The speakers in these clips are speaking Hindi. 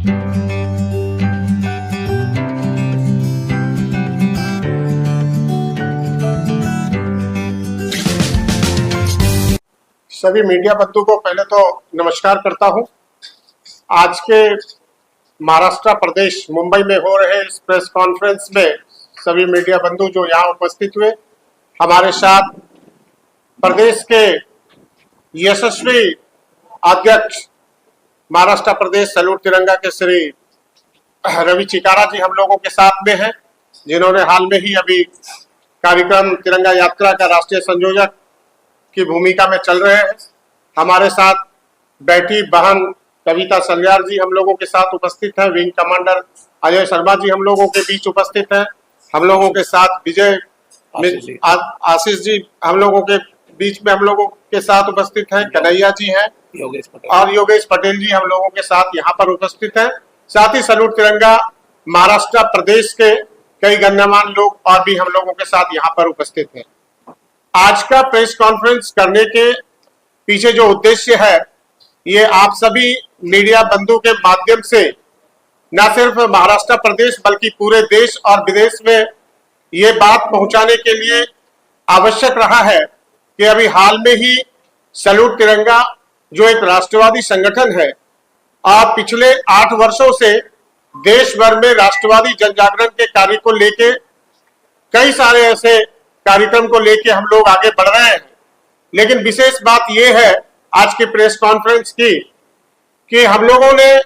सभी मीडिया बंधु को पहले तो नमस्कार करता हूं। आज के महाराष्ट्र प्रदेश मुंबई में हो रहे इस प्रेस कॉन्फ्रेंस में सभी मीडिया बंधु जो यहाँ उपस्थित हुए, हमारे साथ प्रदेश के यशस्वी अध्यक्ष महाराष्ट्र प्रदेश सैल्यूट तिरंगा के श्री रवि चिकारा जी हम लोगों के साथ में हैं, जिन्होंने हाल में ही अभी कार्यक्रम तिरंगा यात्रा का राष्ट्रीय संयोजक की भूमिका में चल रहे हैं। हमारे साथ बेटी बहन कविता सलियार जी हम लोगों के साथ उपस्थित हैं। विंग कमांडर अजय शर्मा जी हम लोगों के बीच उपस्थित हैं। हम लोगों के साथ विजय आशीष जी हम लोगों के बीच में हम लोगों के साथ उपस्थित हैं। कन्हैया जी हैं और योगेश पटेल जी हम लोगों के साथ यहाँ पर उपस्थित हैं। साथ ही सैल्यूट तिरंगा महाराष्ट्र प्रदेश के कई गण्यमान्य लोग और भी हम लोगों के साथ यहाँ पर उपस्थित हैं। आज का प्रेस कॉन्फ्रेंस करने के पीछे जो उद्देश्य है, ये आप सभी मीडिया बंधु के माध्यम से न सिर्फ महाराष्ट्र प्रदेश बल्कि पूरे देश और विदेश में ये बात पहुंचाने के लिए आवश्यक रहा है कि अभी हाल में ही सैल्यूट तिरंगा जो एक राष्ट्रवादी संगठन है और पिछले 8 वर्षों से देश भर में राष्ट्रवादी जन जागरण के कार्य को लेके कई सारे ऐसे कार्यक्रम को लेके हम लोग आगे बढ़ रहे हैं। लेकिन विशेष बात यह है आज के प्रेस कॉन्फ्रेंस की कि हम लोगों ने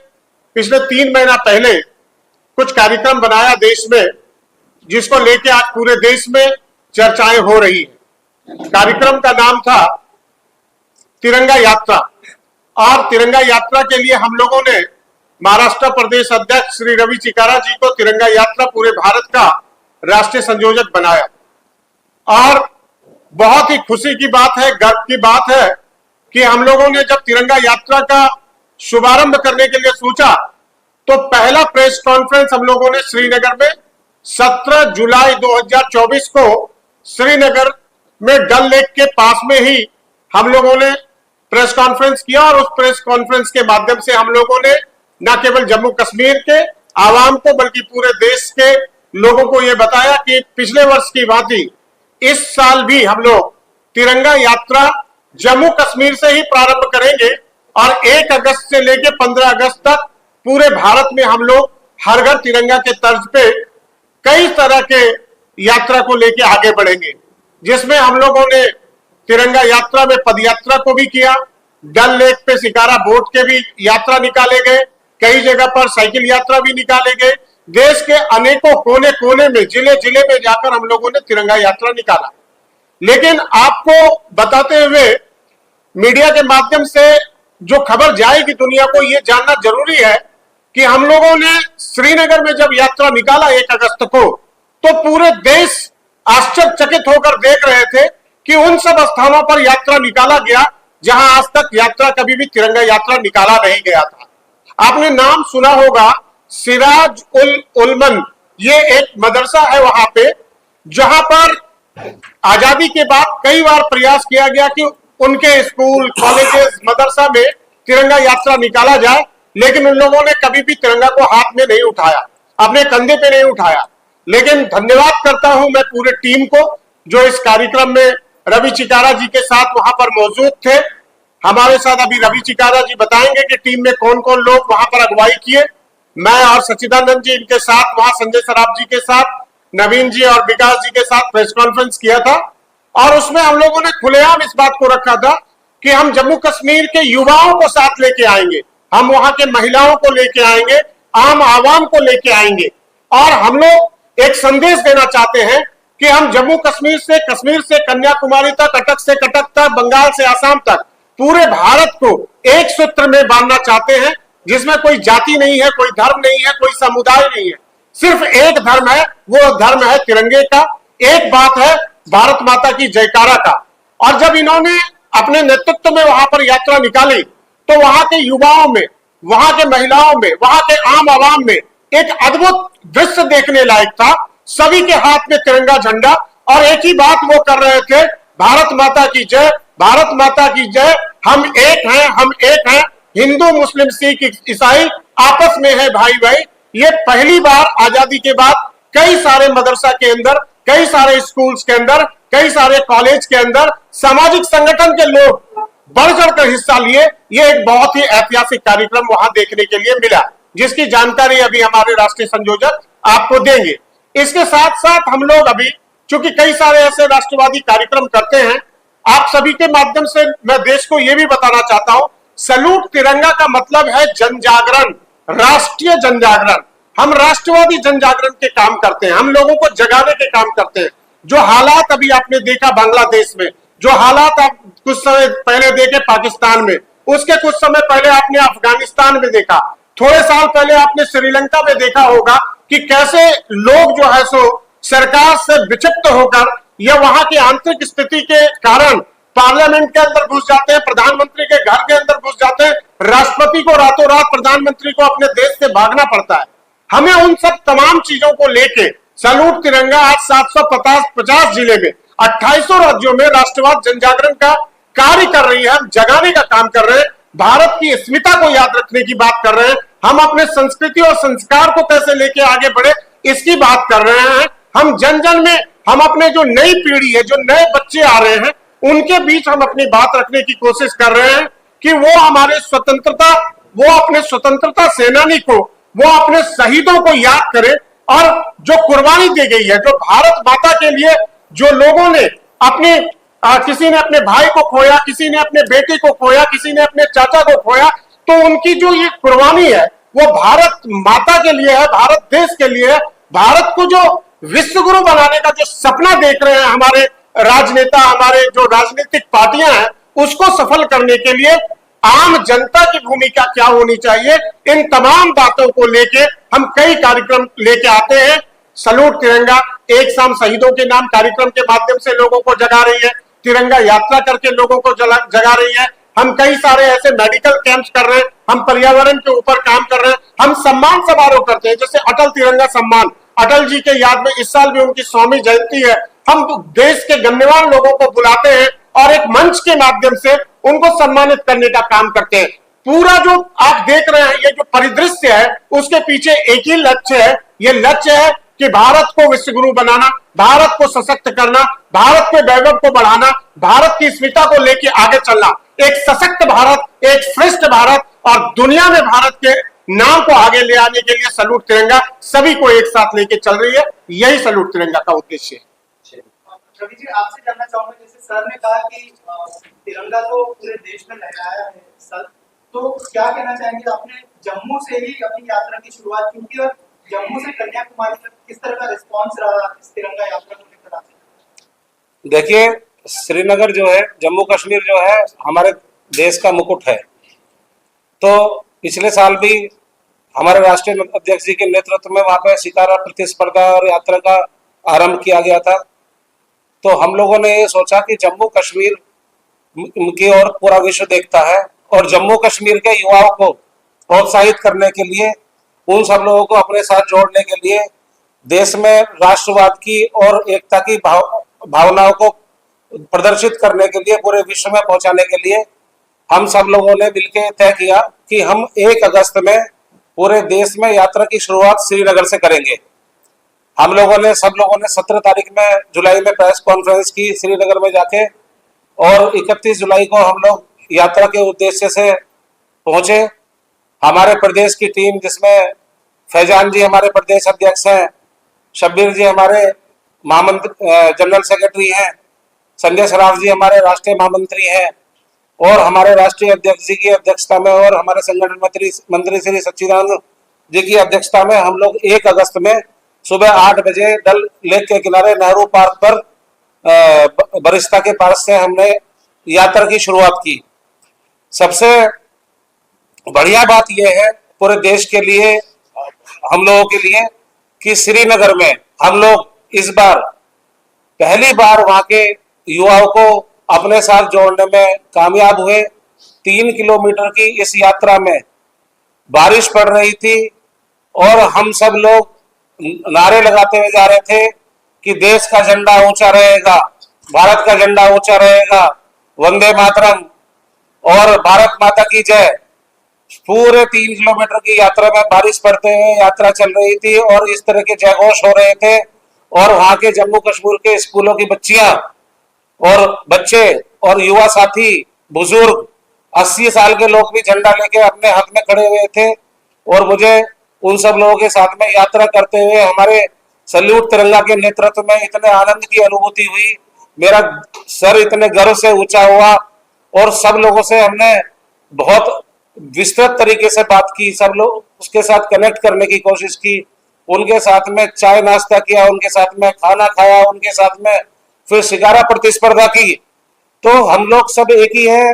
पिछले 3 महीना पहले कुछ कार्यक्रम बनाया देश में, जिसको लेके आज पूरे देश में चर्चाएं हो रही हैं। कार्यक्रम का नाम था तिरंगा यात्रा और तिरंगा यात्रा के लिए हम लोगों ने महाराष्ट्र प्रदेश अध्यक्ष श्री रवि चिकारा जी को तिरंगा यात्रा पूरे भारत का राष्ट्रीय संयोजक बनाया। और बहुत ही खुशी की बात है, गर्व की बात है कि हम लोगों ने जब तिरंगा यात्रा का शुभारंभ करने के लिए सोचा तो पहला प्रेस कॉन्फ्रेंस हम लोगों ने श्रीनगर में 17 जुलाई 2024 को श्रीनगर में डल लेक के पास में ही हम लोगों ने प्रेस कॉन्फ्रेंस किया। और उस प्रेस कॉन्फ्रेंस के माध्यम से हम लोगों ने न केवल जम्मू कश्मीर के आवाम को बल्कि पूरे देश के लोगों को यह बताया कि पिछले वर्ष की भांति इस साल भी हम लोग तिरंगा यात्रा जम्मू कश्मीर से ही प्रारंभ करेंगे और 1 अगस्त से लेकर 15 अगस्त तक पूरे भारत में हम लोग हर घर तिरंगा के तर्ज पे कई तरह के यात्रा को लेकर आगे बढ़ेंगे, जिसमें हम लोगों ने तिरंगा यात्रा में पदयात्रा को भी किया। डल लेक पे शिकारा बोट के भी यात्रा निकाले गए, कई जगह पर साइकिल यात्रा भी निकाले गए। देश के अनेकों कोने कोने में जिले जिले में जाकर हम लोगों ने तिरंगा यात्रा निकाला। लेकिन आपको बताते हुए मीडिया के माध्यम से जो खबर जाएगी दुनिया को, ये जानना जरूरी है कि हम लोगों ने श्रीनगर में जब यात्रा निकाला 1 अगस्त को, तो पूरे देश आश्चर्यचकित होकर देख रहे थे कि उन सब स्थानों पर यात्रा निकाला गया जहां आज तक यात्रा कभी भी तिरंगा यात्रा निकाला नहीं गया था। आपने नाम सुना होगा सिराज उल उलमन, ये एक मदरसा है वहां पे, जहां पर आजादी के बाद कई बार प्रयास किया गया कि उनके स्कूल कॉलेजेस मदरसा में तिरंगा यात्रा निकाला जाए, लेकिन उन लोगों ने कभी भी तिरंगा को हाथ में नहीं उठाया, अपने कंधे पे नहीं उठाया। लेकिन धन्यवाद करता हूं मैं पूरे टीम को जो इस कार्यक्रम में रवि चिकारा जी के साथ वहां पर मौजूद थे। हमारे साथ अभी रवि चिकारा जी बताएंगे कि टीम में कौन कौन लोग वहां पर अगुवाई किए। मैं और सच्चिदानंद जी इनके साथ, वहां संजय सराफ जी के साथ, नवीन जी और विकास जी के साथ प्रेस कॉन्फ्रेंस किया था और उसमें हम लोगों ने खुलेआम इस बात को रखा था कि हम जम्मू कश्मीर के युवाओं को साथ लेके आएंगे, हम वहां के महिलाओं को लेके आएंगे, आम आवाम को लेके आएंगे और हम लोग एक संदेश देना चाहते हैं कि हम जम्मू कश्मीर से कन्याकुमारी तक, कटक से कटक तक, बंगाल से आसाम तक पूरे भारत को एक सूत्र में बांधना चाहते हैं, जिसमें कोई जाति नहीं है, कोई धर्म नहीं है, कोई समुदाय नहीं है, सिर्फ एक धर्म है, वो धर्म है तिरंगे का। एक बात है भारत माता की जयकारा का। और जब इन्होंने अपने नेतृत्व में वहां पर यात्रा निकाली तो वहां के युवाओं में, वहां के महिलाओं में, वहां के आम आवाम में एक अद्भुत दृश्य देखने लायक था। सभी के हाथ में तिरंगा झंडा और एक ही बात वो कर रहे थे, भारत माता की जय, भारत माता की जय, हम एक हैं, हम एक हैं। हिंदू मुस्लिम सिख ईसाई आपस में है भाई भाई। ये पहली बार आजादी के बाद कई सारे मदरसा के अंदर, कई सारे स्कूल्स के अंदर, कई सारे कॉलेज के अंदर सामाजिक संगठन के लोग बढ़ चढ़कर हिस्सा लिए। ये एक बहुत ही ऐतिहासिक कार्यक्रम वहां देखने के लिए मिला, जिसकी जानकारी अभी हमारे राष्ट्रीय संयोजक आपको देंगे। इसके साथ साथ हम लोग अभी चूंकि कई सारे ऐसे राष्ट्रवादी कार्यक्रम करते हैं, आप सभी के माध्यम से मैं देश को यह भी बताना चाहता हूं, सैल्यूट तिरंगा का मतलब है जन जागरण, राष्ट्रीय जन जागरण। हम राष्ट्रवादी जन जागरण के काम करते हैं, हम लोगों को जगाने के काम करते हैं। जो हालात अभी आपने देखा बांग्लादेश में, जो हालात आप कुछ समय पहले देखे पाकिस्तान में, उसके कुछ समय पहले आपने अफगानिस्तान में देखा, थोड़े साल पहले आपने श्रीलंका में देखा होगा कि कैसे लोग जो है सो सरकार से विक्षिप्त होकर या वहां की आंतरिक स्थिति के कारण पार्लियामेंट के अंदर घुस जाते हैं, प्रधानमंत्री के घर के अंदर घुस जाते हैं, राष्ट्रपति को रातों रात प्रधानमंत्री को अपने देश से भागना पड़ता है। हमें उन सब तमाम चीजों को लेके सैल्यूट तिरंगा आज 750 जिले में 2800 राज्यों में राष्ट्रवाद जन जागरण का कार्य कर रही है। हम जगाने का काम कर रहे हैं, भारत की अस्मिता को याद रखने की बात कर रहे हैं, हम अपने संस्कृति और संस्कार को कैसे लेके आगे बढ़े इसकी बात कर रहे हैं। हम जन जन में, हम अपने जो नई पीढ़ी है, जो नए बच्चे आ रहे हैं, उनके बीच हम अपनी बात रखने की कोशिश कर रहे हैं कि वो हमारे स्वतंत्रता, वो अपने स्वतंत्रता सेनानी को, वो अपने शहीदों को याद करें और जो कुर्बानी दी गई है, जो भारत माता के लिए जो लोगों ने अपने किसी ने अपने भाई को खोया, किसी ने अपने बेटे को खोया, किसी ने अपने चाचा को खोया, तो उनकी जो ये कुर्बानी है वो भारत माता के लिए है, भारत देश के लिए है। भारत को जो विश्व गुरु बनाने का जो सपना देख रहे हैं हमारे राजनेता, हमारे जो राजनीतिक पार्टियां हैं, उसको सफल करने के लिए आम जनता की भूमिका क्या होनी चाहिए, इन तमाम बातों को लेके हम कई कार्यक्रम लेके आते हैं। सैल्यूट तिरंगा एक शाम शहीदों के नाम कार्यक्रम के माध्यम से लोगों को जगा रही है, तिरंगा यात्रा करके लोगों को जगा रही है। हम कई सारे ऐसे मेडिकल कैंप्स कर रहे हैं, हम पर्यावरण के ऊपर काम कर रहे हैं, हम सम्मान समारोह करते हैं, जैसे अटल तिरंगा सम्मान, अटल जी के याद में इस साल भी उनकी 100वीं जयंती है। हम देश के गण्यमान्य लोगों को बुलाते हैं और एक मंच के माध्यम से उनको सम्मानित करने का काम करते हैं। पूरा जो आप देख रहे हैं, ये जो परिदृश्य है, उसके पीछे एक ही लक्ष्य है, ये लक्ष्य है कि भारत को विश्व गुरु बनाना, भारत को सशक्त करना, भारत के वैभव को बढ़ाना, भारत की अस्मिता को लेकर आगे चलना, एक सशक्त भारत, एक श्रेष्ठ भारत और दुनिया में भारत के नाम को आगे ले आने के लिए सैल्यूट तिरंगा सभी को एक साथ लेके चल रही है। यही सैल्यूट तिरंगा का उद्देश्य है। रवि जी, आपसे जानना चाहूंगा, जैसे सर ने कहा कि तिरंगा तो पूरे देश में लहराया है सर, तो क्या कहना चाहेंगे, आपने जम्मू से ही अपनी यात्रा की शुरुआत की थी और जम्मू से कन्याकुमारी तक किस तरह का रिस्पांस रहा इस तिरंगा यात्रा को लेकर? देखिए, श्रीनगर जो है, जम्मू कश्मीर जो है, हमारे देश का मुकुट है। तो पिछले साल भी हमारे राष्ट्रीय अध्यक्ष जी के नेतृत्व में वहां पे शिकारा प्रतिस्पर्धा और यात्रा का आरंभ किया गया था। तो हम लोगों ने ये सोचा कि जम्मू कश्मीर की ओर पूरा विश्व देखता है और जम्मू कश्मीर के युवाओं को प्रोत्साहित करने के लिए, उन सब लोगों को अपने साथ जोड़ने के लिए, देश में राष्ट्रवाद की और एकता की भावनाओं को प्रदर्शित करने के लिए, पूरे विश्व में पहुंचाने के लिए हम सब लोगों ने मिलकर तय किया कि हम 1 अगस्त में पूरे देश में यात्रा की शुरुआत श्रीनगर से करेंगे। हम लोगों ने, सब लोगों ने 17 तारीख में जुलाई में प्रेस कॉन्फ्रेंस की श्रीनगर में जाके, और 31 जुलाई को हम लोग यात्रा के उद्देश्य से पहुंचे। हमारे प्रदेश की टीम, जिसमें फैजान जी हमारे प्रदेश अध्यक्ष हैं, शब्बीर जी हमारे महामंत्री जनरल सेक्रेटरी हैं, संजय सराफ जी हमारे राष्ट्रीय महामंत्री हैं, और हमारे राष्ट्रीय अध्यक्ष जी की अध्यक्षता में और हमारे संगठन मंत्री श्री सच्चिदानंद जी की अध्यक्षता में हम लोग 1 अगस्त में सुबह 8 बजे डल लेक के किनारे नेहरू पार्क पर बरिस्ता के पास से हमने यात्रा की शुरुआत की। सबसे बढ़िया बात यह है पूरे देश के लिए, हम लोगों के लिए, कि श्रीनगर में हम लोग इस बार पहली बार वहां के युवाओं को अपने साथ जोड़ने में कामयाब हुए। 3 किलोमीटर की इस यात्रा में बारिश पड़ रही थी और हम सब लोग नारे लगाते हुए जा रहे थे कि देश का झंडा ऊंचा रहेगा, भारत का झंडा ऊंचा रहेगा, वंदे मातरम और भारत माता की जय। पूरे 3 किलोमीटर की यात्रा में बारिश पड़ते हुए यात्रा चल रही थी और इस तरह के जयघोष हो रहे थे। और वहां के जम्मू कश्मीर के स्कूलों की बच्चियां और बच्चे और युवा साथी, बुजुर्ग, 80 साल के लोग भी झंडा लेके अपने हक में खड़े हुए थे। और मुझे उन सब लोगों के साथ में यात्रा करते हुए हमारे सल्यूट तिरंगा के नेतृत्व में इतने आनंद की अनुभूति हुई, मेरा सर इतने गर्व से ऊंचा हुआ। और सब लोगों से हमने बहुत विस्तृत तरीके से बात की, सब लोग उसके साथ कनेक्ट करने की कोशिश की, उनके साथ में चाय नाश्ता किया, उनके साथ में खाना खाया, उनके साथ में फिर शिकारा प्रतिस्पर्धा की। तो हम लोग सब एक ही है,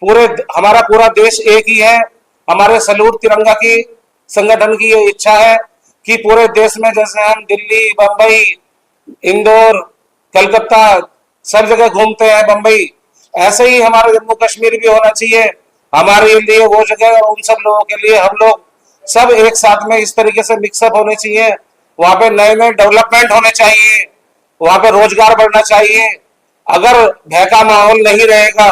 पूरे हमारा पूरा देश एक ही है। हमारे सल्यूट तिरंगा की संगठन की ये इच्छा है कि पूरे देश में जैसे हम दिल्ली, बंबई, इंदौर, कलकत्ता सब जगह घूमते हैं, बंबई, ऐसे ही हमारा जम्मू कश्मीर भी होना चाहिए। हमारे लिए वो जगह और उन सब लोगों के लिए हम लोग सब एक साथ में इस तरीके से मिक्सअप होने चाहिए। वहां पे नए नए डेवलपमेंट होने चाहिए, वहां पे रोजगार बढ़ना चाहिए। अगर भय का माहौल नहीं रहेगा,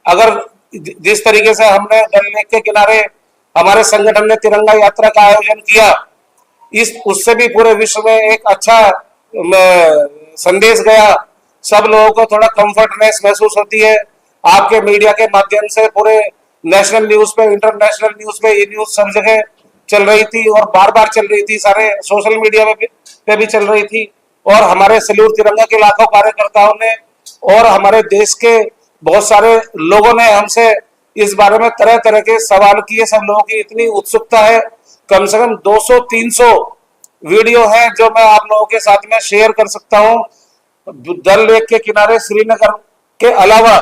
अगर जिस तरीके से हमने डल लेक के किनारे हमारे संगठन ने तिरंगा यात्रा का आयोजन किया, इस उससे भी पूरे विश्व में एक अच्छा संदेश गया। सब लोगों को थोड़ा कंफर्टनेस महसूस होती है। आपके मीडिया के माध्यम से पूरे नेशनल न्यूज पे, इंटरनेशनल न्यूज पे, ये न्यूज सब जगह चल रही थी और बार बार चल रही थी, सारे सोशल मीडिया पे भी चल रही थी। और हमारे सल्यूट तिरंगा के लाखों कार्यकर्ताओं ने और हमारे देश के बहुत सारे लोगों ने हमसे इस बारे में तरह तरह के सवाल किए। सब लोगों की इतनी उत्सुकता है, कम से कम 200-300 वीडियो है जो मैं आप लोगों के साथ में शेयर कर सकता हूं। डल लेक के किनारे श्रीनगर के अलावा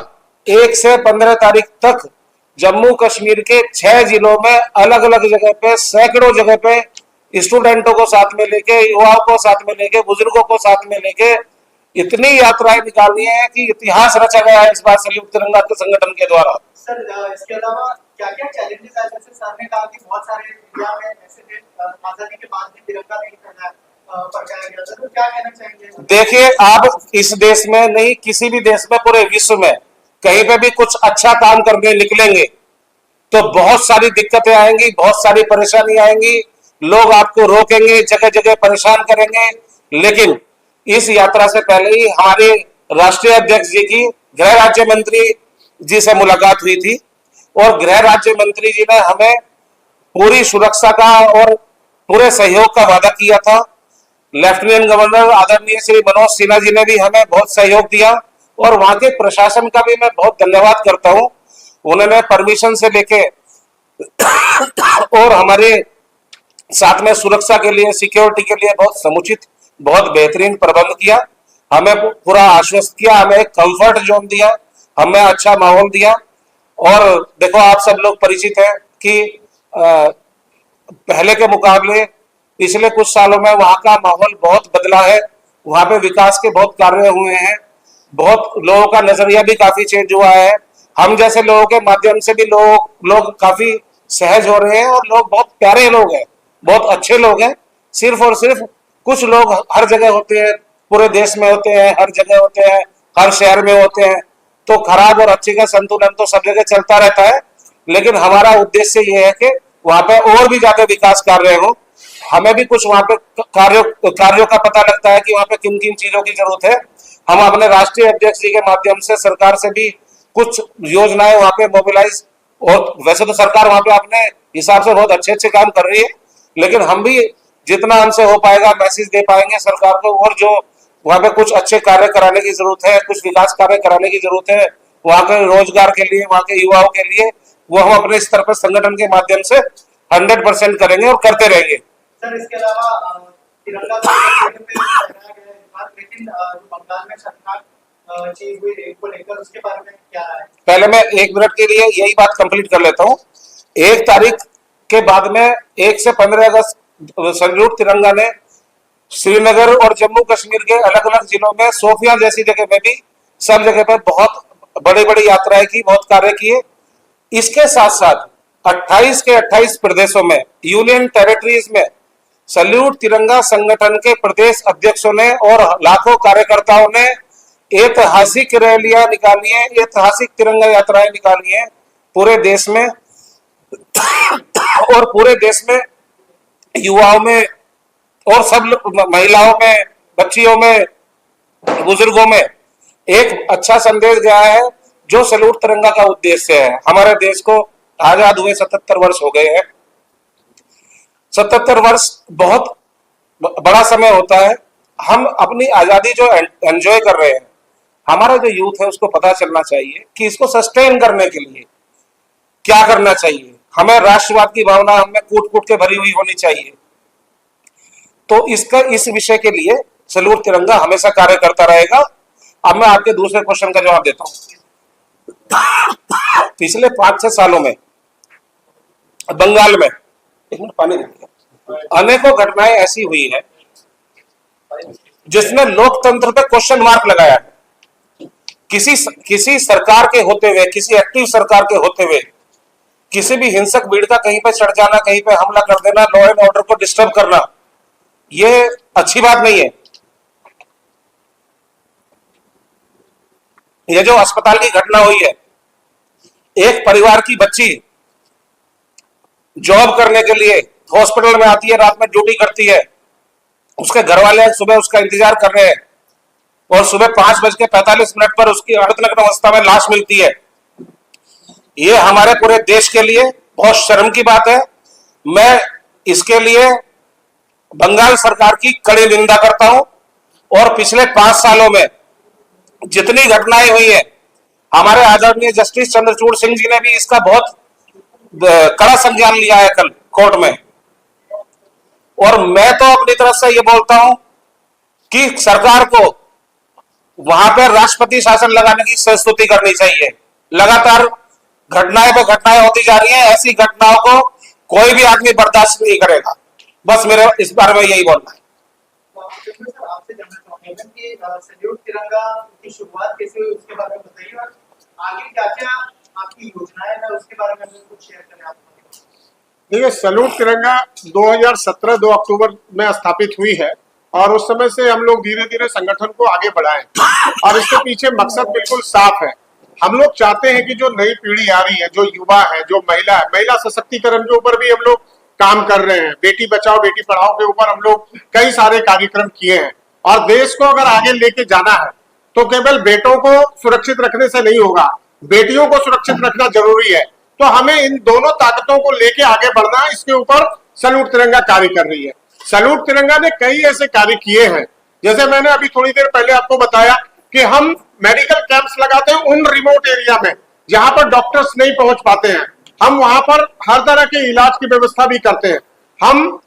1 से 15 तारीख तक जम्मू कश्मीर के 6 जिलों में अलग अलग जगह पे, सैकड़ों जगह पे स्टूडेंटों को साथ में लेके, युवाओं को साथ में लेके, बुजुर्गों को साथ में लेके इतनी यात्राएं निकालनी है कि इतिहास रचा गया है इस बार संयुक्त तिरंगा के संगठन के द्वारा। सर इसके अलावा क्या क्या चैलेंजेस आए? जैसे सर ने कहा कि बहुत सारे इंडिया में ऐसे थे आजादी के बाद भी तिरंगा नहीं फहराया गया था, तो क्या कहना चाहेंगे? देखिए, आप इस देश में नहीं, किसी भी देश में, पूरे विश्व में कहीं पे भी कुछ अच्छा काम करने निकलेंगे तो बहुत सारी दिक्कतें आएंगी, बहुत सारी परेशानी आएंगी, लोग आपको रोकेंगे, जगह जगह परेशान करेंगे। लेकिन इस यात्रा से पहले ही हमारे राष्ट्रीय अध्यक्ष जी की गृह राज्य मंत्री जी से मुलाकात हुई थी और गृह राज्य मंत्री जी ने हमें पूरी सुरक्षा का और पूरे सहयोग का वादा किया था। लेफ्टिनेंट गवर्नर आदरणीय श्री मनोज सिन्हा जी ने भी हमें बहुत सहयोग दिया और वहां के प्रशासन का भी मैं बहुत धन्यवाद करता हूं। उन्होंने परमिशन से लेके और हमारे साथ में सुरक्षा के लिए, सिक्योरिटी के लिए बहुत समुचित, बहुत बेहतरीन प्रबंध किया। हमें पूरा आश्वस्त किया, हमें एक कंफर्ट जोन दिया, हमें अच्छा माहौल दिया। और देखो, आप सब लोग परिचित हैं कि पहले के मुकाबले पिछले कुछ सालों में वहां का माहौल बहुत बदला है। वहां पे विकास के बहुत कार्य हुए हैं, बहुत लोगों का नजरिया भी काफी चेंज हुआ है। हम जैसे लोगों के माध्यम से भी लोग काफी सहज हो रहे हैं और लोग बहुत प्यारे लोग हैं, बहुत अच्छे लोग हैं। सिर्फ और सिर्फ कुछ लोग हर जगह होते हैं, पूरे देश में होते हैं, हर जगह होते हैं, हर शहर में होते हैं, तो खराब और अच्छे का संतुलन तो सब जगह चलता रहता है। लेकिन हमारा उद्देश्य ये है कि वहां पे और भी ज्यादा विकास कार्य हो। हमें भी कुछ वहां पे कार्यों का पता लगता है कि वहां पे किन किन चीजों की जरूरत है। हम अपने राष्ट्रीय अध्यक्ष जी के माध्यम से सरकार से भी कुछ योजनाएं वहां पे मोबिलाइज, और वैसे तो सरकार वहां पे अपने हिसाब से बहुत अच्छे अच्छे काम कर रही है, लेकिन हम भी जितना हमसे हो पाएगा मैसेज दे पाएंगे सरकार को। और जो वहां पे कुछ अच्छे कार्य कराने की जरूरत है, कुछ विकास कार्य कराने की जरूरत है वहां के रोजगार के लिए, वहां के युवाओं के लिए, वो हम अपने स्तर पर संगठन के माध्यम से 100% करेंगे और करते रहेंगे। सर इसके अलावा तिरंगा तो फहराया गया है इस बार, लेकिन जो बंगाल में शर्मनाक चीज हुई रेप को लेकर, उसके बारे में क्या है? पहले मैं 1 मिनट के लिए यही बात कंप्लीट कर लेता हूँ। 1 तारीख के बाद में 1 से 15 अगस्त संयुक्त तिरंगा ने श्रीनगर और जम्मू कश्मीर के अलग अलग जिलों में, सोफिया जैसी जगह में भी, सब जगह पर बहुत बड़ी बड़ी यात्राएं की, बहुत कार्य किए। इसके साथ साथ 28 के 28 प्रदेशों में, यूनियन टेरिटरीज में सल्यूट तिरंगा संगठन के प्रदेश अध्यक्षों ने और लाखों कार्यकर्ताओं ने ऐतिहासिक रैलियां निकाली है, ऐतिहासिक तिरंगा यात्राएं निकाली है पूरे देश में। और पूरे देश में युवाओं में और सब महिलाओं में, बच्चियों में, बुजुर्गों में एक अच्छा संदेश गया है जो सैल्यूट तिरंगा का उद्देश्य है। हमारे देश को आजाद हुए 77 वर्ष हो गए हैं। 77 वर्ष बहुत बड़ा समय होता है। हम अपनी आजादी जो एंजॉय कर रहे हैं, हमारा जो यूथ है उसको पता चलना चाहिए कि इसको सस्टेन करने के लिए क्या करना चाहिए। हमें राष्ट्रवाद की भावना हमें कूट कूट के भरी हुई होनी चाहिए। तो इस विषय के लिए सैल्यूट तिरंगा हमेशा कार्य करता रहेगा। अब मैं आपके दूसरे क्वेश्चन का जवाब देता हूं। पिछले 5-6 सालों में बंगाल में, एक मिनट पानी दीजिए, अनेकों घटनाएं ऐसी हुई है जिसने लोकतंत्र पे क्वेश्चन मार्क लगाया है। किसी सरकार के होते हुए, किसी एक्टिव सरकार के होते हुए किसी भी हिंसक भीड़ का कहीं पे चढ़ जाना, कहीं पे हमला कर देना, लॉ एंड ऑर्डर को डिस्टर्ब करना, ये अच्छी बात नहीं है। ये जो अस्पताल की घटना हुई है, एक परिवार की बच्ची जॉब करने के लिए हॉस्पिटल में आती है, रात में ड्यूटी करती है, उसके घर वाले सुबह उसका इंतजार कर रहे हैं और सुबह 5:45 पर उसकी अर्धनग्न अवस्था में लाश मिलती है। ये हमारे पूरे देश के लिए बहुत शर्म की बात है। मैं इसके लिए बंगाल सरकार की कड़ी निंदा करता हूं और पिछले 5 सालों में जितनी घटनाएं हुई है, हमारे आदरणीय जस्टिस चंद्रचूड़ सिंह जी ने भी इसका बहुत कड़ा संज्ञान लिया है कल कोर्ट में। और मैं तो अपनी तरफ से ये बोलता हूं कि सरकार को वहां पर राष्ट्रपति शासन लगाने की संस्तुति करनी चाहिए। लगातार घटनाएं पे घटनाएं होती जा रही हैं, ऐसी घटनाओं को कोई भी आदमी बर्दाश्त नहीं करेगा। बस मेरे इस बारे में यही बोलना है। सर, आपसे जानना चाहूंगा कि सैल्यूट तिरंगा की शुरुआत कैसे हुई उसके बारे में बताइए, और आगे क्या क्या आपकी योजनाएं हैं उसके बारे में कुछ शेयर करें आप। देखिए, सैल्यूट तिरंगा 2017 2 अक्टूबर में स्थापित हुई है और उस समय से हम लोग धीरे धीरे संगठन को आगे बढ़ाएं और इसके पीछे मकसद बिल्कुल साफ है। हम लोग चाहते हैं कि जो नई पीढ़ी आ रही है, जो युवा है, जो महिला है, महिला सशक्तिकरण के ऊपर भी हम लोग काम कर रहे हैं। बेटी बचाओ बेटी पढ़ाओ के ऊपर हम लोग कई सारे कार्यक्रम किए हैं। और देश को अगर आगे लेके जाना है तो केवल बेटों को सुरक्षित रखने से नहीं होगा, बेटियों को सुरक्षित रखना जरूरी है। तो हमें इन दोनों ताकतों को लेके आगे बढ़ना है। इसके ऊपर सैल्यूट तिरंगा कार्य कर रही है। सैल्यूट तिरंगा ने कई ऐसे कार्य किए हैं, जैसे मैंने अभी थोड़ी देर पहले आपको बताया कि हम मेडिकल कैंप्स लगाते हैं उन रिमोट एरिया में जहां पर डॉक्टर्स नहीं पहुंच पाते हैं। हम वहां पर हर तरह के इलाज की व्यवस्था भी करते हैं। हम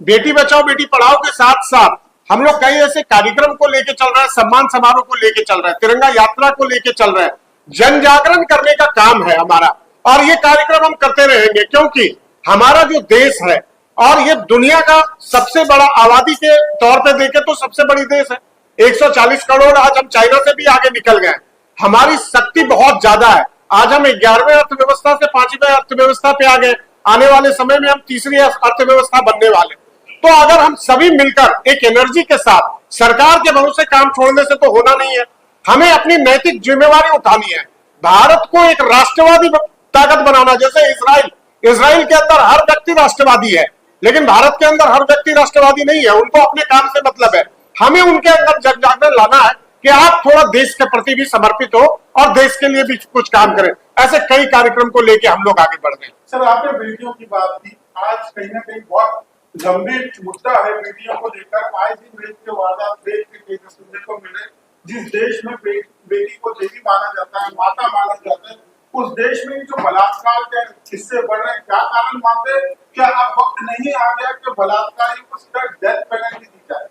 बेटी बचाओ बेटी पढ़ाओ के साथ साथ हम लोग कई ऐसे कार्यक्रम को लेके चल रहे हैं, सम्मान समारोह को लेके चल रहे हैं, तिरंगा यात्रा को लेके चल रहे हैं। जन जागरण करने का काम है हमारा और ये कार्यक्रम हम करते रहेंगे, क्योंकि हमारा जो देश है और ये दुनिया का सबसे बड़ा आबादी के तौर पे देखे तो सबसे बड़ी देश है। 140 करोड़, आज हम चाइना से भी आगे निकल गए। हमारी शक्ति बहुत ज्यादा है। आज हम 11वें अर्थव्यवस्था से 5वीं अर्थव्यवस्था पे आ गए। आने वाले समय में हम 3री अर्थव्यवस्था बनने वाले। तो अगर हम सभी मिलकर एक एनर्जी के साथ, सरकार के भरोसे काम छोड़ने से तो होना नहीं है। हमें अपनी नैतिक जिम्मेवारी उठानी है। भारत को एक राष्ट्रवादी ताकत बनाना, जैसे इसराइल के अंदर हर व्यक्ति राष्ट्रवादी है, लेकिन भारत के अंदर हर व्यक्ति राष्ट्रवादी नहीं है। उनको अपने काम से मतलब है। हमें उनके अंदर जन जागरण लाना है कि आप थोड़ा देश के प्रति भी समर्पित हो और देश के लिए भी कुछ काम करें। ऐसे कई कार्यक्रम को लेके हम लोग आगे बढ़ रहे हैं। सर, आपने बेटियों की बात की। आज कहीं ना कहीं बहुत गंभीर मुद्दा है बेटियों को लेकर। आए दिन रेप के वारदात, रेप के केसेस सुनने को मिले। जिस देश में बेटी को देवी माना जाता है, माता माना जाता है, उस देश में जो बलात्कार के हिस्से बढ़ रहे हैं, क्या कारण मानते हैं? क्या अब वक्त नहीं आ गया कि बलात्कारी को सीधा डेथ पेनल्टी दी जाए?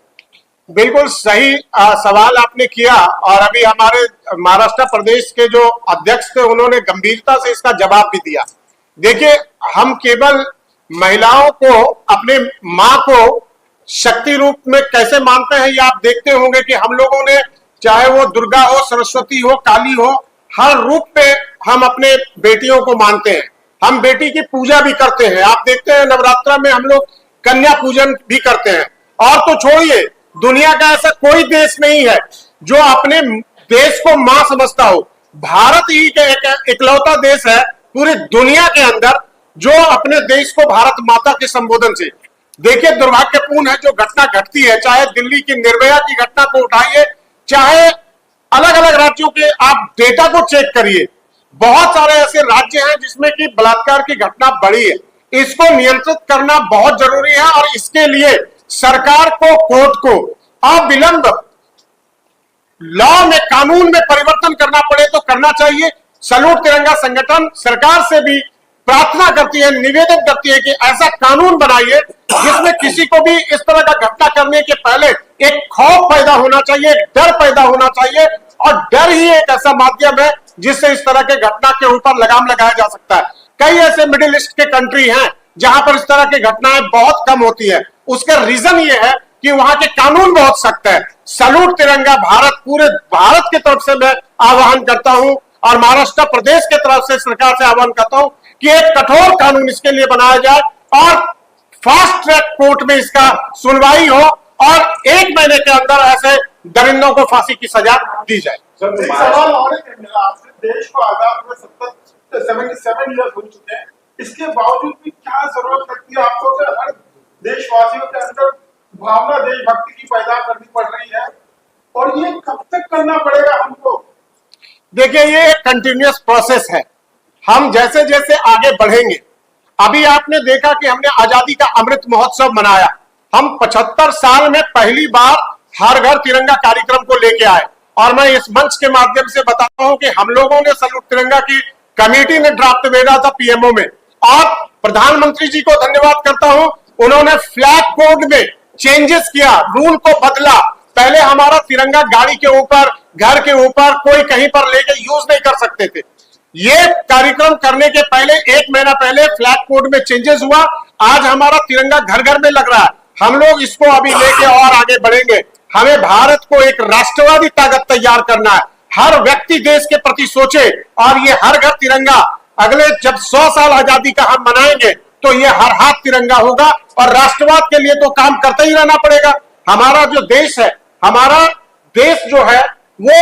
बिल्कुल सही सवाल आपने किया और अभी हमारे महाराष्ट्र प्रदेश के जो अध्यक्ष थे उन्होंने गंभीरता से इसका जवाब भी दिया। देखिए, हम केवल महिलाओं को, अपने माँ को शक्ति रूप में कैसे मानते हैं, ये आप देखते होंगे कि हम लोगों ने, चाहे वो दुर्गा हो, सरस्वती हो, काली हो, हर रूप पे हम अपने बेटियों को मानते हैं। हम बेटी की पूजा भी करते हैं। आप देखते हैं नवरात्र में हम लोग कन्या पूजन भी करते हैं। और तो छोड़िए, दुनिया का ऐसा कोई देश नहीं है जो अपने देश को मां समझता हो। भारत ही का एक इकलौता देश है पूरी दुनिया के अंदर जो अपने देश को भारत माता के संबोधन से, देखिए दुर्भाग्यपूर्ण है जो घटना घटती है, चाहे दिल्ली की निर्भया की घटना को उठाइए, चाहे अलग अलग राज्यों के आप डेटा को चेक करिए, बहुत सारे ऐसे राज्य हैं जिसमें कि बलात्कार की घटना बढ़ी है। इसको नियंत्रित करना बहुत जरूरी है और इसके लिए सरकार को, कोर्ट को अविलंब लॉ में, कानून में परिवर्तन करना पड़े तो करना चाहिए। सैल्यूट तिरंगा संगठन सरकार से भी प्रार्थना करती है, निवेदन करती है कि ऐसा कानून बनाइए जिसमें किसी को भी इस तरह का घटना करने के पहले एक खौफ पैदा होना चाहिए, एक डर पैदा होना चाहिए, और डर ही एक ऐसा माध्यम है जिससे इस तरह के घटना के ऊपर लगाम लगाया जा सकता है। कई ऐसे मिडिल ईस्ट के कंट्री हैं जहां पर इस तरह की घटनाएं बहुत कम होती है। उसका रीजन ये है कि वहां के कानून बहुत सख्त है। सैल्यूट तिरंगा भारत, पूरे भारत की तरफ से मैं आह्वान करता हूं और महाराष्ट्र प्रदेश की तरफ से सरकार से आह्वान करता हूं कि एक कठोर कानून इसके लिए बनाया जाए और फास्ट ट्रैक कोर्ट में इसका सुनवाई हो और 1 महीने के अंदर ऐसे दरिंदों को फांसी की सजा दी जाए। सर, एक सवाल और है मेरा आपसे, देश को आजाद हुए 77 ईयर्स हो चुके हैं, इसके बावजूद भी क्या जरूरत लगती है आपको कि हर देशवासियों के अंदर भावना देशभक्ति की पैदा करनी पड़ रही है, और ये कब तक करना पड़ेगा हमको? देखिए, ये एक कंटिन्यूअस प्रोसेस है, हम जैसे जैसे आगे बढ़ेंगे। अभी आपने देखा कि हमने आजादी का अमृत महोत्सव मनाया, हम 75 साल में पहली बार हर घर तिरंगा कार्यक्रम को लेके आए, और मैं इस मंच के माध्यम से बताता हूं कि हम लोगों ने सैल्यूट तिरंगा की कमेटी ने ड्राफ्ट भेजा था पीएमओ में, और प्रधानमंत्री जी को धन्यवाद करता हूं, उन्होंने फ्लैग कोड में चेंजेस किया, रूल को बदला। पहले हमारा तिरंगा गाड़ी के ऊपर, घर के ऊपर, कोई कहीं पर लेके यूज नहीं कर सकते थे। ये कार्यक्रम करने के पहले 1 महीना पहले फ्लैग कोड में चेंजेस हुआ, आज हमारा तिरंगा घर घर में लग रहा है। हम लोग इसको अभी लेके और आगे बढ़ेंगे। हमें भारत को एक राष्ट्रवादी ताकत तैयार करना है, हर व्यक्ति देश के प्रति सोचे, और ये हर घर तिरंगा अगले जब 100 साल आजादी का हम मनाएंगे तो ये हर हाथ तिरंगा होगा, और राष्ट्रवाद के लिए तो काम करते ही रहना पड़ेगा। हमारा जो देश है, हमारा देश जो है वो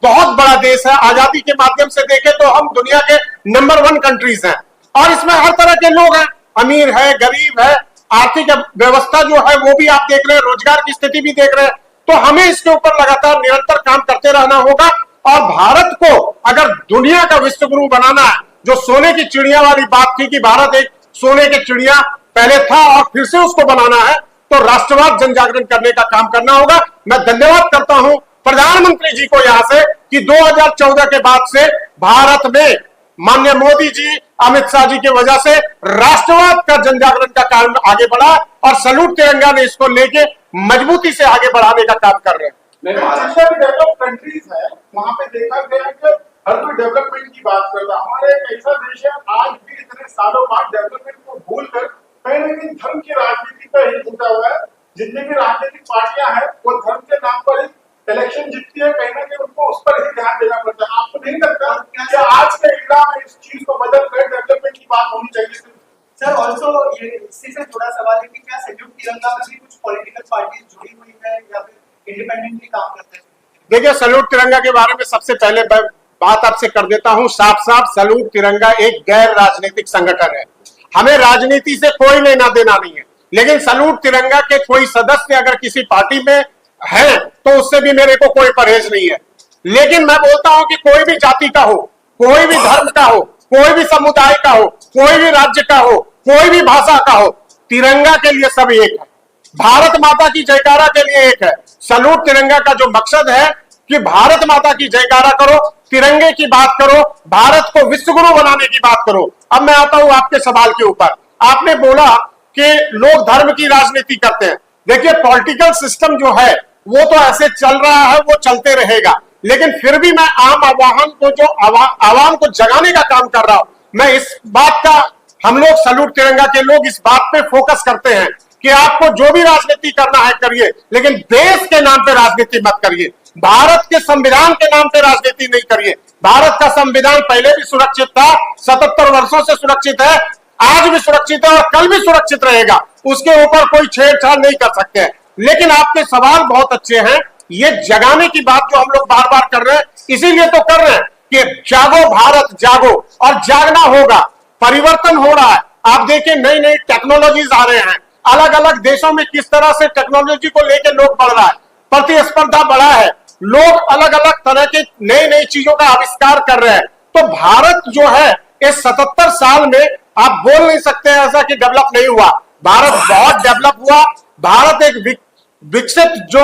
बहुत बड़ा देश है। आजादी के माध्यम से देखें तो हम दुनिया के नंबर 1 कंट्रीज हैं, और इसमें हर तरह के लोग हैं, अमीर है, गरीब है, आर्थिक व्यवस्था जो है वो भी आप देख रहे हैं, रोजगार की स्थिति भी देख रहे हैं। तो हमें इसके ऊपर लगातार निरंतर काम करते रहना होगा, और भारत को अगर दुनिया का विश्व गुरु बनाना है, जो सोने की चिड़िया वाली बात थी कि भारत एक सोने की चिड़िया पहले था और फिर से उसको बनाना है, तो राष्ट्रवाद जन जागरण करने का काम करना होगा। मैं धन्यवाद करता हूं प्रधानमंत्री जी को यहां से कि 2014 के बाद से भारत में माननीय मोदी जी, अमित शाह जी की वजह से राष्ट्रवाद का जन जागरण का काम आगे बढ़ा, और सैल्यूट तिरंगा ने इसको लेके मजबूती से आगे बढ़ाने का काम कर रहे हैं। डेवलप कंट्रीज है, वहां पे देखा गया है कि हर कोई डेवलपमेंट की बात करता है। हमारे एक ऐसा देश है, आज भी इतने सालों बाद डेवलपमेंट को भूलकर कहीं ना कहीं धर्म की राजनीति पर ही जुटा हुआ है। जितनी भी राजनीतिक पार्टियां हैं वो धर्म के नाम पर ही इलेक्शन जीतती है, कहीं ना कहीं उनको उस पर ही ध्यान देना पड़ता है। आपको नहीं लगता कि आज के इरा में इस चीज को बदल कर डेवलपमेंट की बात होनी चाहिए? सर, ऑल्सो ये इससे से थोड़ा सवाल है कि क्या सैल्यूट तिरंगा में भी कुछ पॉलिटिकल पार्टीज जुड़ी हुई है या फिर इंडिपेंडेंटली काम करते हैं? देखिए, सैल्यूट तिरंगा के बारे में सबसे पहले बात आपसे कर देता हूं साफ साफ। सैल्यूट तिरंगा एक गैर राजनीतिक संगठन है, हमें राजनीति से कोई लेना देना नहीं है, लेकिन सैल्यूट तिरंगा के कोई सदस्य अगर किसी पार्टी में है तो उससे भी मेरे को कोई परहेज नहीं है। लेकिन मैं बोलता हूं कि कोई भी जाति का हो, कोई भी धर्म का हो, कोई भी समुदाय का हो, कोई भी राज्य का हो, कोई भी भाषा का हो, तिरंगा के लिए सब एक है, भारत माता की जयकारा के लिए एक है। सैल्यूट तिरंगा का जो मकसद है कि भारत माता की जयकारा करो, तिरंगे की बात करो, भारत को विश्व गुरु बनाने की बात करो। अब मैं आता हूं आपके सवाल के ऊपर। आपने बोला कि लोग धर्म की राजनीति करते हैं। देखिए, पॉलिटिकल सिस्टम जो है वो तो ऐसे चल रहा है, वो चलते रहेगा, लेकिन फिर भी मैं आम आवाहन को, जो आवाम को जगाने का काम कर रहा हूं, मैं इस बात का, हम लोग सैल्यूट तिरंगा के लोग इस बात पे फोकस करते हैं कि आपको जो भी राजनीति करना है करिए, लेकिन देश के नाम पे राजनीति मत करिए, भारत के संविधान के नाम पे राजनीति नहीं करिए। भारत का संविधान पहले भी सुरक्षित था, 77 वर्षों से सुरक्षित है, आज भी सुरक्षित है और कल भी सुरक्षित रहेगा, उसके ऊपर कोई छेड़छाड़ नहीं कर सकते हैं। लेकिन आपके सवाल बहुत अच्छे हैं, ये जगाने की बात जो हम लोग बार बार कर रहे हैं, इसीलिए तो कर रहे हैं कि जागो भारत जागो, और जागना होगा, परिवर्तन हो रहा है। आप देखिए नई नई टेक्नोलॉजीज आ रहे हैं, अलग अलग देशों में किस तरह से टेक्नोलॉजी को लेकर लोग बढ़ रहा है, प्रतिस्पर्धा बढ़ा है, लोग अलग अलग तरह के नई नई चीजों का आविष्कार कर रहे हैं। तो भारत जो है इस 77 साल में आप बोल नहीं सकते ऐसा कि डेवलप नहीं हुआ। भारत बहुत डेवलप हुआ। भारत एक विकसित जो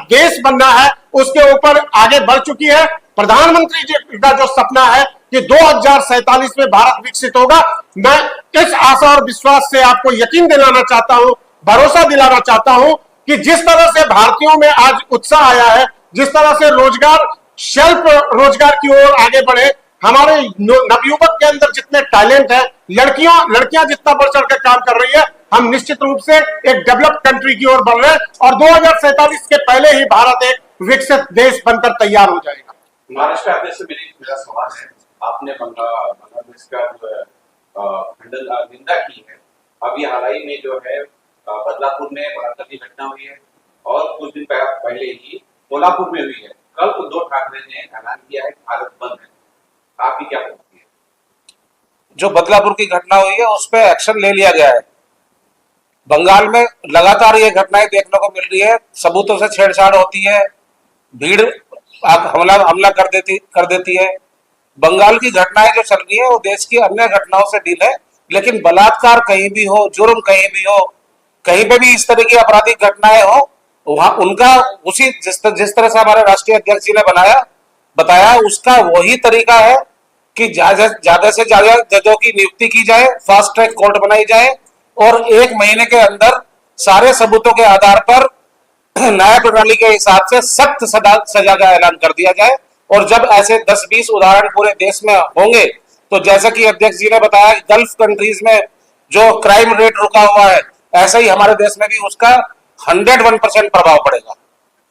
देश बनना है उसके ऊपर आगे बढ़ चुकी है। प्रधानमंत्री जी का जो सपना है कि 2047 में भारत विकसित होगा, मैं इस आशा और विश्वास से आपको यकीन दिलाना चाहता हूं, भरोसा दिलाना चाहता हूं कि जिस तरह से भारतीयों में आज उत्साह आया है, जिस तरह से रोजगार सेल्फ रोजगार की ओर आगे बढ़े, हमारे नवयुवक के अंदर जितने टैलेंट है, लड़कियां जितना बढ़ चढ़ कर काम कर रही है, हम निश्चित रूप से एक डेवलप्ड कंट्री की ओर बढ़ रहे हैं और 2047 के पहले ही भारत एक विकसित देश बनकर तैयार हो जाएगा। महाराष्ट्र अध्यक्ष से मेरा सवाल है, आपने बांग्लादेश का जो निंदा की है, अभी हाल ही में जो है बदलापुर में बलात्कार की घटना हुई है और कुछ दिन पहले ही कोल्हापुर में हुई है। कल उद्धव ठाकरे ने ऐलान किया है भारत बंद है, आपकी क्या प्रतिक्रिया है? जो बदलापुर की घटना हुई है उस पर एक्शन ले लिया गया है। बंगाल में लगातार ये घटनाएं देखने को मिल रही है, सबूतों से छेड़छाड़ होती है, भीड़ हमला कर देती है। बंगाल की घटनाएं जो चल रही है वो देश की अन्य घटनाओं से डील है, लेकिन बलात्कार कहीं भी हो, जुर्म कहीं भी हो, कहीं पे भी इस तरह की आपराधिक घटनाएं हो, वहां उनका उसी जिस तरह से हमारे राष्ट्रीय अध्यक्ष जी ने बताया उसका वही तरीका है कि ज्यादा से ज्यादा जजों की नियुक्ति की जाए, फास्ट ट्रैक कोर्ट बनाई जाए और 1 महीने के अंदर सारे सबूतों के आधार पर न्याय प्रणाली के हिसाब से सख्त सजा का ऐलान कर दिया जाए। और जब ऐसे 10-20 उदाहरण पूरे देश में होंगे तो जैसा कि अध्यक्ष जी ने बताया, गल्फ कंट्रीज में जो क्राइम रेट रुका हुआ है, ऐसा ही हमारे देश में भी उसका 101% प्रभाव पड़ेगा।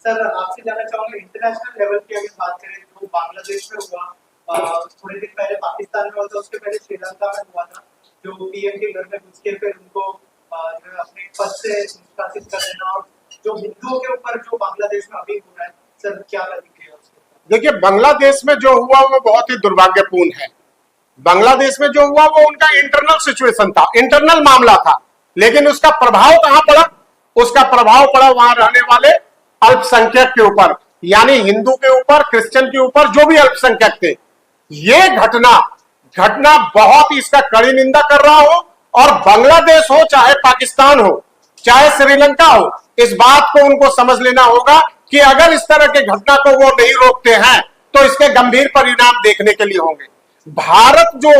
सर आपसे जानना चाहूंगा, इंटरनेशनल लेवल की अगर बात करें तो बांग्लादेश में हुआ, थोड़े दिन पहले पाकिस्तान में हुआ था, उसके पहले श्रीलंका में हुआ था, जो पीएम के घर में घुस के फिर उनको जो अपने पद से निष्कासित कर देना, और जो हिंदुओं के ऊपर जो बांग्लादेश में अभी हो रहा है, सर क्या प्रतिक्रिया? देखिए, बांग्लादेश में जो हुआ वो बहुत ही दुर्भाग्यपूर्ण है। बांग्लादेश में जो हुआ वो उनका इंटरनल सिचुएशन था, इंटरनल मामला था, लेकिन उसका प्रभाव कहां पड़ा? उसका प्रभाव पड़ा वहां रहने वाले अल्पसंख्यक के ऊपर, यानी हिंदू के ऊपर, क्रिश्चियन के ऊपर, जो भी अल्पसंख्यक थे। ये घटना बहुत ही इसका कड़ी निंदा कर रहा हूं, और बांग्लादेश हो चाहे पाकिस्तान हो चाहे श्रीलंका हो, इस बात को उनको समझ लेना होगा कि अगर इस तरह के घटना को वो नहीं रोकते हैं तो इसके गंभीर परिणाम देखने के लिए होंगे। भारत जो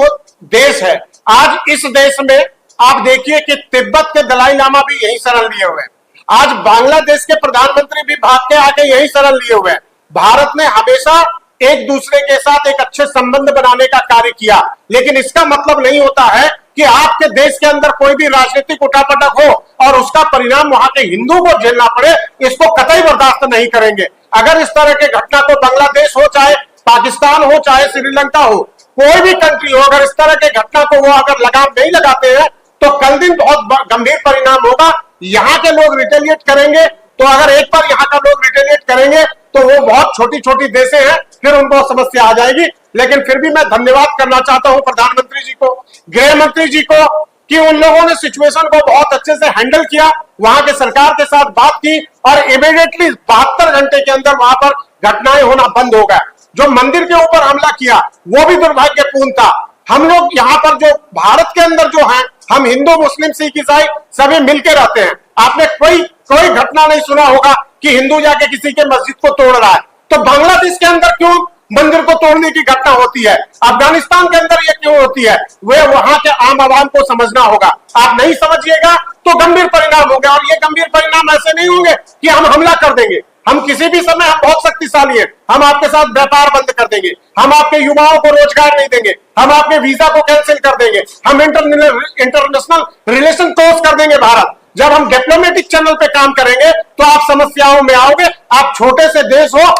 देश है, आज इस देश में आप देखिए कि तिब्बत के दलाई लामा भी यही शरण लिए हुए हैं, आज बांग्लादेश के प्रधानमंत्री भी भाग के आके यही शरण लिए हुए हैं। भारत ने हमेशा एक दूसरे के साथ एक अच्छे संबंध बनाने का कार्य किया, लेकिन इसका मतलब नहीं होता है कि आपके देश के अंदर कोई भी राजनीतिक उठापटक हो और उसका परिणाम वहां के हिंदू को झेलना पड़े, इसको कतई बर्दाश्त नहीं करेंगे। अगर इस तरह के घटना को बांग्लादेश हो चाहे पाकिस्तान हो चाहे श्रीलंका हो, कोई भी कंट्री हो, अगर इस तरह के घटना को वो अगर लगाम नहीं लगाते हैं तो कल दिन बहुत गंभीर परिणाम होगा। यहाँ के लोग रिटेलिएट करेंगे, तो अगर एक बार यहाँ का लोग रिटेलिएट करेंगे तो वो बहुत छोटी छोटी देशें हैं, फिर उनको समस्या आ जाएगी। लेकिन फिर भी मैं धन्यवाद करना चाहता हूं प्रधानमंत्री जी को, गृह मंत्री जी को, कि उन लोगों ने सिचुएशन को बहुत अच्छे से हैंडल किया, वहां के सरकार के साथ बात की और इमीडिएटली 72 घंटे के अंदर वहां पर घटनाएं होना बंद हो गया। जो मंदिर के ऊपर हमला किया वो भी दुर्भाग्यपूर्ण था। हम लोग यहाँ पर जो भारत के अंदर जो है, हम हिंदू मुस्लिम सिख ईसाई सभी मिलकर रहते हैं। आपने कोई घटना नहीं सुना होगा कि हिंदू जाके किसी के मस्जिद को तोड़ रहा है। तो बांग्लादेश के अंदर क्यों मंदिर को तोड़ने की घटना होती है? अफगानिस्तान के अंदर ये क्यों होती है? वे वहां के आम आवाम को समझना होगा। आप नहीं समझिएगा तो गंभीर परिणाम होंगे, और ये गंभीर परिणाम ऐसे नहीं होंगे कि हम हमला कर देंगे। हम किसी भी समय, हम बहुत शक्तिशाली हैं, हम आपके साथ व्यापार बंद कर देंगे, हम आपके युवाओं को रोजगार नहीं देंगे, हम आपके वीजा को कैंसिल कर देंगे, हम इंटरनेशनल रिलेशन क्लोज कर देंगे। भारत जब हम डिप्लोमेटिक चैनल पे काम करेंगे तो आप समस्याओं में आओगे। आप छोटे से देश हो,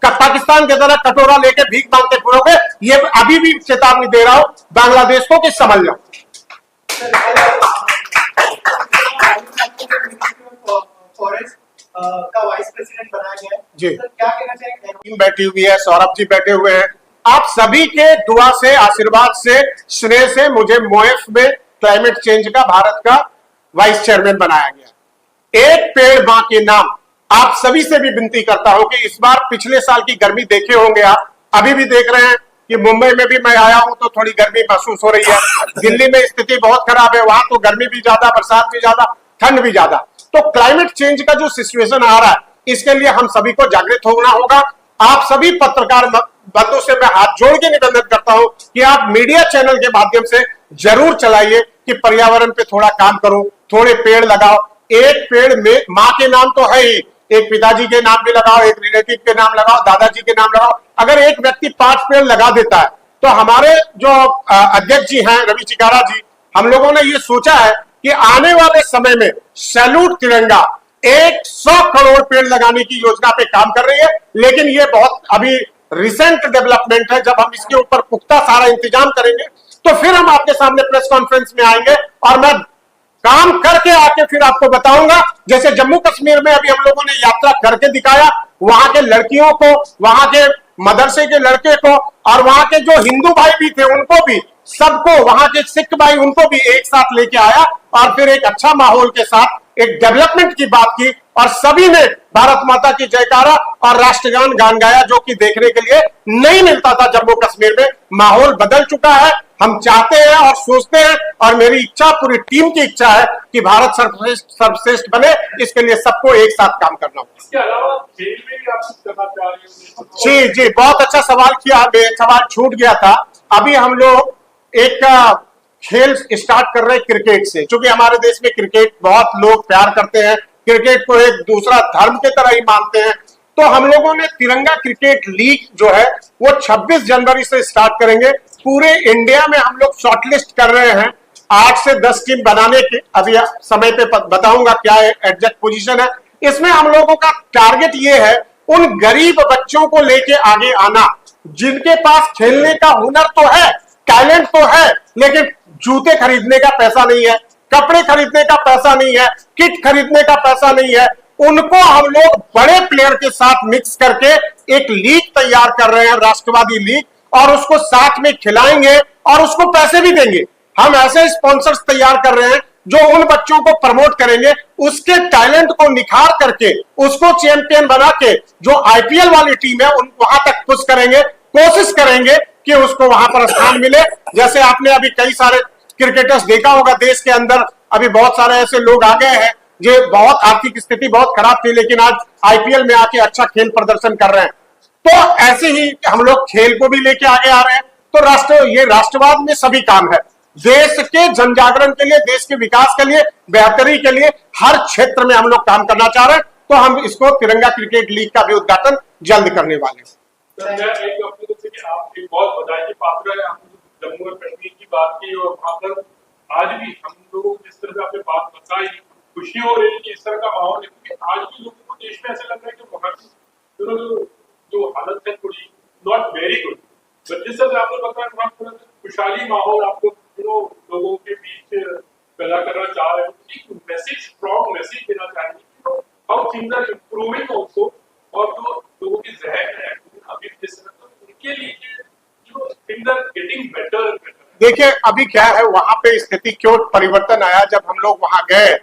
पाकिस्तान के तरह कटोरा लेके भीख मांगते फिरोगे। ये अभी भी चेतावनी दे रहा हूं बांग्लादेश को कि समझ लो। फॉरेस्ट का वाइस प्रेसिडेंट बनाया गया है जी। सर, क्या कहना चाहेंगे? टीम बैठी हुई है, सौरभ जी बैठे हुए हैं। आप सभी के दुआ से, आशीर्वाद से, स्नेह से मुझे मोएफ में क्लाइमेट चेंज का भारत का वाइस चेयरमैन बनाया गया। एक पेड़ मां के नाम। आप सभी से भी विनती करता हूं कि इस बार पिछले साल की गर्मी देखे होंगे आप, अभी भी देख रहे हैं कि मुंबई में भी मैं आया हूं तो थोड़ी गर्मी महसूस हो रही है। दिल्ली में स्थिति बहुत खराब है, वहां तो गर्मी भी ज्यादा, बरसात भी ज्यादा, ठंड भी ज्यादा। तो क्लाइमेट चेंज का जो सिचुएशन आ रहा है, इसके लिए हम सभी को जागृत होना होगा। आप सभी पत्रकार बंधु से मैं हाथ जोड़ के निवेदन करता हूं कि आप मीडिया चैनल के माध्यम से जरूर चलाइए कि पर्यावरण पे थोड़ा काम करो, थोड़े पेड़ लगाओ। एक पेड़ में मां के नाम तो है ही, एक पिताजी के नाम भी लगाओ, एक रिलेटिव के नाम लगाओ, दादाजी के नाम लगाओ। अगर एक व्यक्ति 5 पेड़ लगा देता है तो हमारे जो अध्यक्ष जी हैं रवि चिकारा जी, हम लोगों ने ये सोचा है कि आने वाले समय में सैल्यूट तिरंगा 100 करोड़ पेड़ लगाने की योजना पे काम कर रही है। लेकिन ये बहुत अभी रिसेंट डेवलपमेंट है। जब हम इसके ऊपर पुख्ता सारा इंतजाम करेंगे तो फिर हम आपके सामने प्रेस कॉन्फ्रेंस में आएंगे और मैं काम करके आके फिर आपको बताऊंगा। जैसे जम्मू कश्मीर में अभी हम लोगों ने यात्रा करके दिखाया, वहां के लड़कियों को, वहां के मदरसे के लड़के को और वहां के जो हिंदू भाई भी थे उनको भी, सबको, वहां के सिख भाई उनको भी एक साथ लेके आया और फिर एक अच्छा माहौल के साथ एक डेवलपमेंट की बात की और सभी ने भारत माता की जयकारा और राष्ट्रगान गान गाया, जो कि देखने के लिए नहीं मिलता था जम्मू कश्मीर में। माहौल बदल चुका है। हम चाहते हैं और सोचते हैं और मेरी इच्छा, पूरी टीम की इच्छा है कि भारत सर्वश्रेष्ठ बने। इसके लिए सबको एक साथ काम करना होगा। इसके अलावा खेल में भी आप कुछ करना चाह रहे जी जी, बहुत अच्छा सवाल किया। सवाल छूट गया था। अभी हम लोग एक खेल स्टार्ट कर रहे हैं क्रिकेट से, क्योंकि हमारे देश में क्रिकेट बहुत लोग प्यार करते हैं, क्रिकेट को एक दूसरा धर्म की तरह ही मानते हैं। तो हम लोगों ने तिरंगा क्रिकेट लीग जो है वो 26 जनवरी से स्टार्ट करेंगे। पूरे इंडिया में हम लोग शॉर्टलिस्ट कर रहे हैं 8 से 10 टीम बनाने की। अभी समय पे बताऊंगा क्या एग्जैक्ट पोजीशन है। इसमें हम लोगों का टारगेट ये है, उन गरीब बच्चों को लेके आगे आना जिनके पास खेलने का हुनर तो है, टैलेंट तो है, लेकिन जूते खरीदने का पैसा नहीं है, कपड़े खरीदने का पैसा नहीं है, किट खरीदने का पैसा नहीं है। उनको हम लोग बड़े प्लेयर के साथ मिक्स करके एक लीग तैयार कर रहे हैं, राष्ट्रवादी लीग, और उसको साथ में खिलाएंगे और उसको पैसे भी देंगे। हम ऐसे स्पॉन्सर्स तैयार कर रहे हैं जो उन बच्चों को प्रमोट करेंगे, उसके टैलेंट को निखार करके उसको चैंपियन बना के जो आईपीएल वाली टीम है उन वहां तक पुश करेंगे, कोशिश करेंगे कि उसको वहां पर स्थान मिले। जैसे आपने अभी कई सारे क्रिकेटर्स देखा होगा देश के अंदर, अभी बहुत सारे ऐसे लोग आ गए हैं जो बहुत आर्थिक स्थिति बहुत खराब थी लेकिन आज आईपीएल में आके अच्छा खेल प्रदर्शन कर रहे हैं। तो ऐसे ही हम लोग खेल को भी लेके आगे आ रहे हैं। तो ये राष्ट्रवाद में सभी काम है, देश के जनजागरण के लिए, देश के विकास के लिए, बेहतरी के लिए हर क्षेत्र में हम लोग काम करना चाह रहे हैं। तो हम इसको तिरंगा क्रिकेट लीग का भी उद्घाटन जल्द करने वाले हैं। आप एक बहुत बधाई के पात्र है। आपने जम्मू और कश्मीर की बात की और वहां पर आज भी हम लोग जिस तरह से आपने बात बताई, खुशी हो रही है कि इस तरह का माहौल है, क्योंकि आज भी लोगों को देश में ऐसा लग रहा है कि वहां की जो हालत है थोड़ी नॉट वेरी गुड। बट जिस तरह से आपने बताया वहां थोड़ा खुशहाली माहौल आपको लोगों के बीच पैदा करना चाह रहे हो, मैसेज, स्ट्रॉन्ग मैसेज देना चाहेंगे how things are improving also, और जो लोगों की जहन है अभी जिस तरह उनके लिए जो things are getting better and better. देखिए अभी क्या है, वहां पे स्थिति क्यों परिवर्तन आया, जब हम लोग वहां गए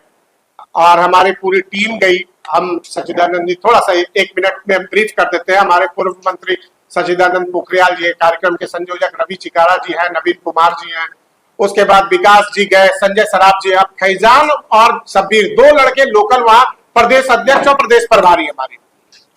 और हमारी पूरी टीम गई। हम सच्चिदानंद जी, थोड़ा सा 1 मिनट में ब्रीफ कर देते हैं। हमारे पूर्व मंत्री सच्चिदानंद पोखरियाल जी, कार्यक्रम के संयोजक रवि चिकारा जी हैं, नवीन कुमार जी हैं, उसके बाद विकास जी गए, संजय सराफ जी, अब फैजान और शब्बीर, 2 लड़के लोकल वहां प्रदेश अध्यक्ष और प्रदेश प्रभारी हमारे।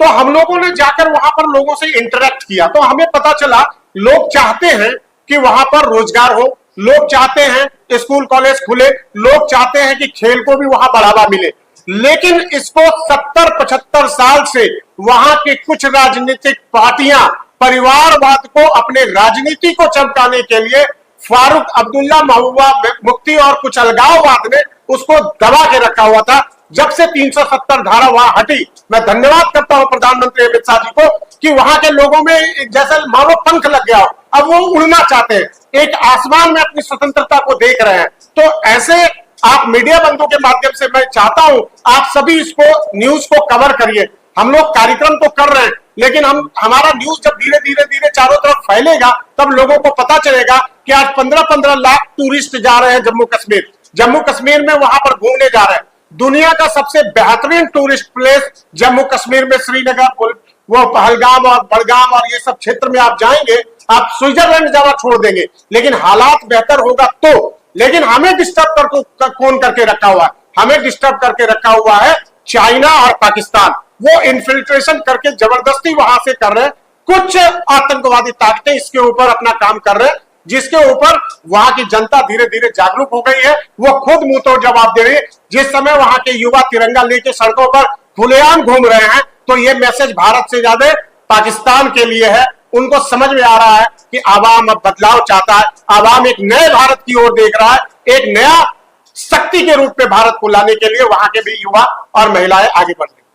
तो हम लोगों ने जाकर वहां पर लोगों से इंटरेक्ट किया तो हमें पता चला लोग चाहते हैं कि वहां पर रोजगार हो, लोग चाहते हैं स्कूल कॉलेज खुले, लोग चाहते हैं कि खेल को भी वहां बढ़ावा मिले। लेकिन इसको 70-75 साल से वहां की कुछ राजनीतिक पार्टियां परिवारवाद को अपने राजनीति को चमकाने के लिए, फारूक अब्दुल्ला, महबूबा मुफ्ती और कुछ अलगाववाद ने उसको दबा के रखा हुआ था। जब से 370 धारा वहां हटी, मैं धन्यवाद करता हूं प्रधानमंत्री अमित शाह जी को कि वहां के लोगों में जैसे मानो पंख लग गया हो, अब वो उड़ना चाहते हैं, एक आसमान में अपनी स्वतंत्रता को देख रहे हैं। तो ऐसे आप मीडिया बंधु के माध्यम से मैं चाहता हूं आप सभी इसको न्यूज को कवर करिए। हम लोग कार्यक्रम तो कर रहे हैं लेकिन हमारा न्यूज जब धीरे धीरे धीरे चारों तरफ फैलेगा तब लोगों को पता चलेगा कि आज 15-15 लाख टूरिस्ट जा रहे हैं जम्मू कश्मीर में, वहां पर घूमने जा रहे हैं। दुनिया का सबसे बेहतरीन टूरिस्ट प्लेस जम्मू कश्मीर में श्रीनगर, वो पहलगाम और बड़गाम और ये सब क्षेत्र में आप जाएंगे, आप स्विट्जरलैंड जाना छोड़ देंगे। लेकिन हालात बेहतर होगा तो, लेकिन हमें डिस्टर्ब कौन करके रखा हुआ है? हमें डिस्टर्ब करके रखा हुआ है चाइना और पाकिस्तान। वो इन्फिल्ट्रेशन करके जबरदस्ती वहां से कर रहे हैं। कुछ आतंकवादी ताकतें इसके ऊपर अपना काम कर रहे हैं, जिसके ऊपर वहां की जनता धीरे धीरे जागरूक हो गई है। वो खुद मुंह तोड़ जवाब दे रही है। जिस समय वहां के युवा तिरंगा लेके सड़कों पर खुलेआम घूम रहे हैं, तो ये मैसेज भारत से ज्यादा पाकिस्तान के लिए है। उनको समझ में आ रहा है कि आवाम अब बदलाव चाहता है, आवाम एक नए भारत की ओर देख रहा है, एक नया शक्ति के रूप में भारत को लाने के लिए वहां के भी युवा और महिलाएं आगे बढ़ रही हैं।